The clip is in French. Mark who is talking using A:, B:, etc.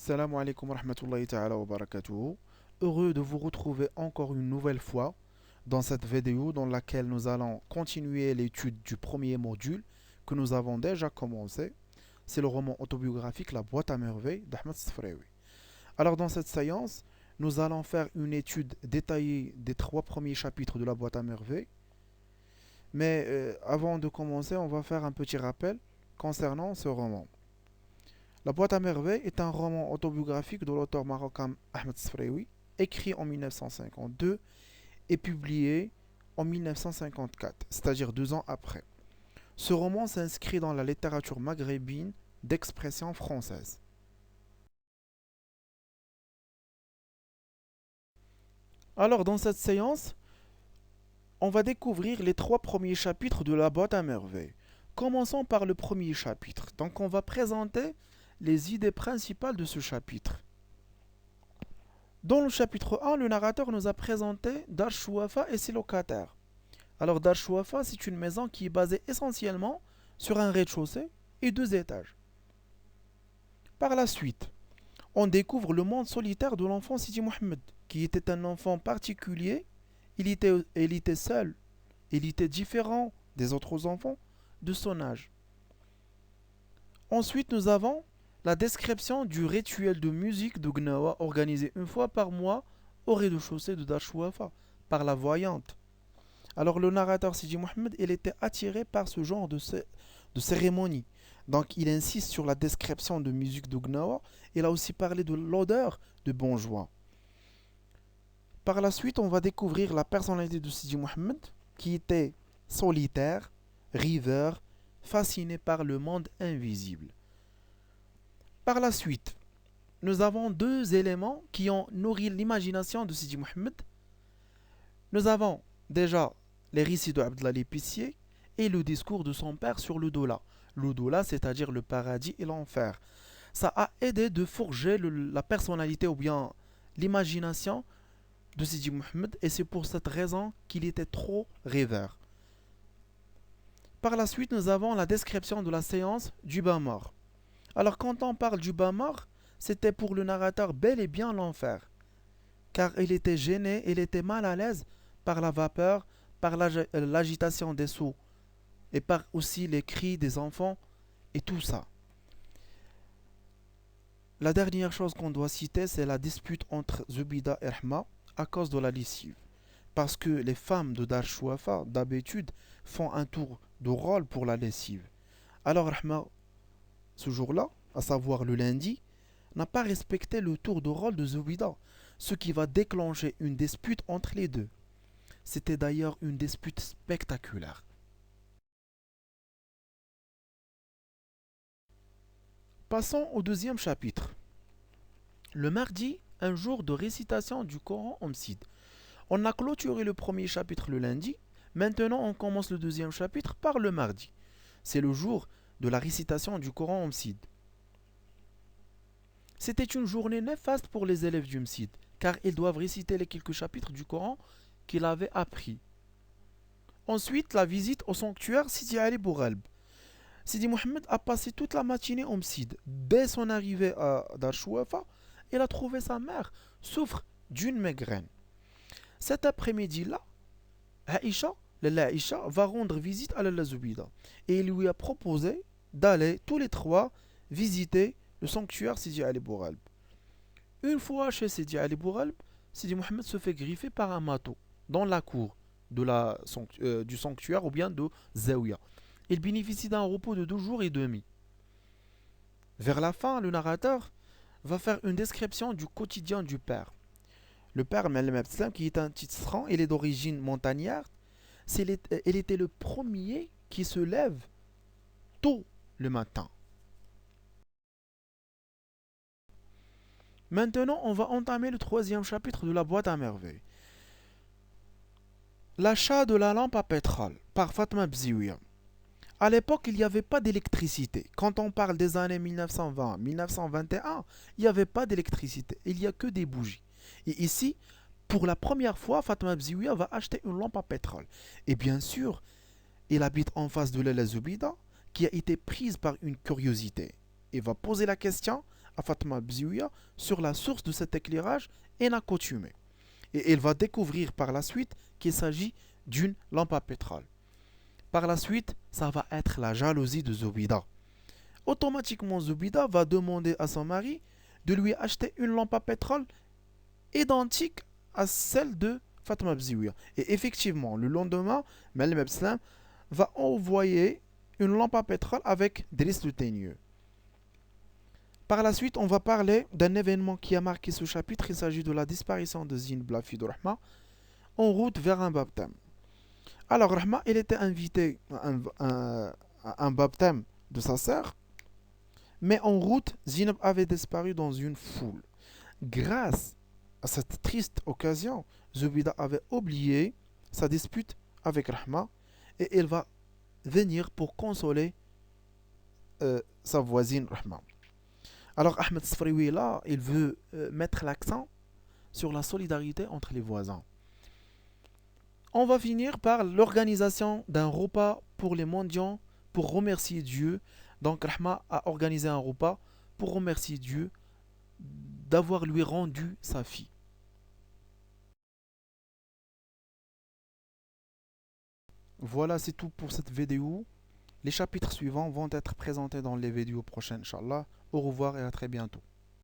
A: Salam alaikum wa rahmatullahi ta'ala wa barakatuhu. Heureux de vous retrouver encore une nouvelle fois dans cette vidéo dans laquelle nous allons continuer l'étude du premier module que nous avons déjà commencé. C'est le roman autobiographique La boîte à merveilles d'Ahmed Sfraoui. Alors dans cette séance, nous allons faire une étude détaillée des trois premiers chapitres de La boîte à merveilles. Mais avant de commencer, on va faire un petit rappel concernant ce roman. La boîte à merveilles est un roman autobiographique de l'auteur marocain Ahmed Sfraoui, écrit en 1952 et publié en 1954, c'est-à-dire 2 ans après. Ce roman s'inscrit dans la littérature maghrébine d'expression française. Alors, dans cette séance, on va découvrir les trois premiers chapitres de La boîte à merveilles. Commençons par le premier chapitre. Donc, on va présenter les idées principales de ce chapitre. Dans le chapitre 1, le narrateur nous a présenté Dar Chouafa et ses locataires. Alors Dar Chouafa, c'est une maison qui est basée essentiellement sur un rez-de-chaussée et 2 étages. Par la suite, on découvre le monde solitaire de l'enfant Sidi Mohamed, qui était un enfant particulier. Il était seul, il était différent des autres enfants de son âge. Ensuite, nous avons la description du rituel de musique de Gnawa organisé une fois par mois au rez-de-chaussée de Dachouafa par la voyante. Alors le narrateur Sidi Mohamed, il était attiré par ce genre de cérémonie. Donc il insiste sur la description de musique de Gnawa. Il a aussi parlé de l'odeur de bonjour. Par la suite, on va découvrir la personnalité de Sidi Mohamed, qui était solitaire, rêveur, fasciné par le monde invisible. Par la suite, nous avons deux éléments qui ont nourri l'imagination de Sidi Mohamed. Nous avons déjà les récits de Abdallah l'épicier et le discours de son père sur le Doula. Le Doula, c'est-à-dire le paradis et l'enfer. Ça a aidé de forger la personnalité ou bien l'imagination de Sidi Mohamed et c'est pour cette raison qu'il était trop rêveur. Par la suite, nous avons la description de la séance du bain mort. Alors quand on parle du bain mort, c'était pour le narrateur bel et bien l'enfer. Car il était gêné, il était mal à l'aise par la vapeur, par l'agitation des seaux et par aussi les cris des enfants et tout ça. La dernière chose qu'on doit citer, c'est la dispute entre Zubida et Rahma à cause de la lessive. Parce que les femmes de Dar Chouafa, d'habitude, font un tour de rôle pour la lessive. Alors Rahma, ce jour-là, à savoir le lundi, n'a pas respecté le tour de rôle de Zubida, ce qui va déclencher une dispute entre les deux. C'était d'ailleurs une dispute spectaculaire. Passons au deuxième chapitre. Le mardi, un jour de récitation du Coran Omsid. On a clôturé le premier chapitre le lundi, maintenant on commence le deuxième chapitre par le mardi. C'est le jour de la récitation du Coran Omsid. C'était une journée néfaste pour les élèves du Msid, car ils doivent réciter les quelques chapitres du Coran qu'ils avaient appris. Ensuite, la visite au sanctuaire Sidi Ali Bouralb. Sidi Mohamed a passé toute la matinée au Msid. Dès son arrivée à Dar Chouafa, il a trouvé sa mère souffre d'une migraine. Cet après-midi-là, Aïcha va rendre visite à Lalla Zoubida et il lui a proposé d'aller tous les trois visiter le sanctuaire Sidi Ali Bouralb. Une fois chez Sidi Ali Bouralb, Sidi Mohamed se fait griffer par un matou dans la cour du sanctuaire ou bien de Zawiya. Il bénéficie d'un repos de 2 jours et demi. Vers la fin, le narrateur va faire une description du quotidien du père. Le père Malem Abdeslam, qui est un tisserand, il est d'origine montagnarde. Il était le premier qui se lève tôt le matin. Maintenant, on va entamer le troisième chapitre de la boîte à merveilles. L'achat de la lampe à pétrole par Fatma Bziouia. À l'époque, il n'y avait pas d'électricité. Quand on parle des années 1920, 1921, il n'y avait pas d'électricité. Il n'y a que des bougies. Et ici, pour la première fois, Fatma Bziouia va acheter une lampe à pétrole. Et bien sûr, il habite en face de Lalla Zoubida, qui a été prise par une curiosité. Il va poser la question à Fatma Bziouya sur la source de cet éclairage inaccoutumé. Et il va découvrir par la suite qu'il s'agit d'une lampe à pétrole. Par la suite, ça va être la jalousie de Zoubida. Automatiquement, Zoubida va demander à son mari de lui acheter une lampe à pétrole identique à celle de Fatma Bziouya. Et effectivement, le lendemain, Malem Abslam va envoyer une lampe à pétrole avec Driss le Teigneux. Par la suite, on va parler d'un événement qui a marqué ce chapitre. Il s'agit de la disparition de Zine Blafid Rahma en route vers un baptême. Alors, Rahma, il était invité à un baptême de sa sœur, mais en route, Zineb avait disparu dans une foule. Grâce à cette triste occasion, Zubida avait oublié sa dispute avec Rahma et il va venir pour consoler sa voisine Rahma. Alors Ahmed Sfriwi là, il veut mettre l'accent sur la solidarité entre les voisins. On va finir par l'organisation d'un repas pour les mendiants pour remercier Dieu. Donc Rahma a organisé un repas pour remercier Dieu d'avoir lui rendu sa fille. Voilà, c'est tout pour cette vidéo. Les chapitres suivants vont être présentés dans les vidéos prochaines, Inch'Allah. Au revoir et à très bientôt.